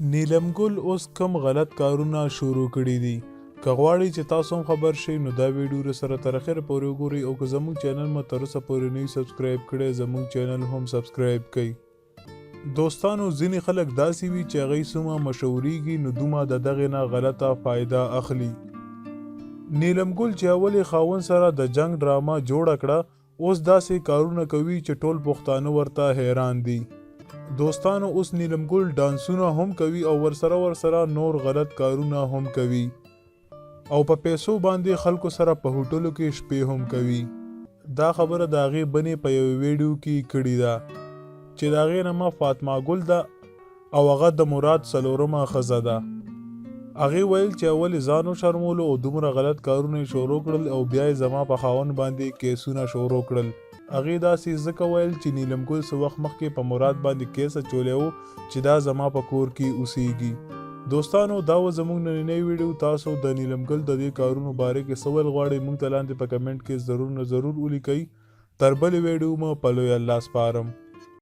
نیلم ګل اوس کم غلط کارونه شروع کړي دي. که غواړئ چې تاسو هم خبر شئ نو دا ویډیو سره تر اخره پورې وګورئ او که زموږ چینل مو تر اوسه پورې نه وي سبسکرایب کړی زموږ چینل هم سبسکرایب کړئ. دوستانو ځینې خلک داسې وي چې هغوی څومره مشهوریږي نو دومره د دغې نه غلطه فایده اخلي. نیلم ګل چې اول یې خاوند سره د جنگ ډرامه جوړه کړه اوس داسې کارونه کوي چې ټول پښتانه ورته حیران دي. دوستانو اوس نیلم ګل ډانسونه هم کوي او ورسره نور غلط کارونه هم کوي او په پیسو باندې خلکو سره په هوټلو کې شپې هم کوي. دا خبره د هغې بنې په یو ویډیو کې کړې ده چې د هغې نامه فاطمه ګل ده او هغه د مراد څلورمه ښځه ده. هغې ویل چې اول یې ځان وشرمولو او دومره غلط کارونه یې شروع کړل او بیا یې زما په خاوند باندې کیسونه شروع کړل. هغې داسې ځکه ویل چې نیلم ګل څه وخت مخکې په مراد باندې کیس اچولی و چې دا زما په کور کې اوسیږي. دوستانو دا و زموږ نننی ویډیو. تاسو د نیلم ګل د دې کارونو باره کې څه ویل غواړئ موږ ته لاندې په کمنټ کې ضرور ولیکئ. تر بلې ویډیو مو په لوی الله سپارم.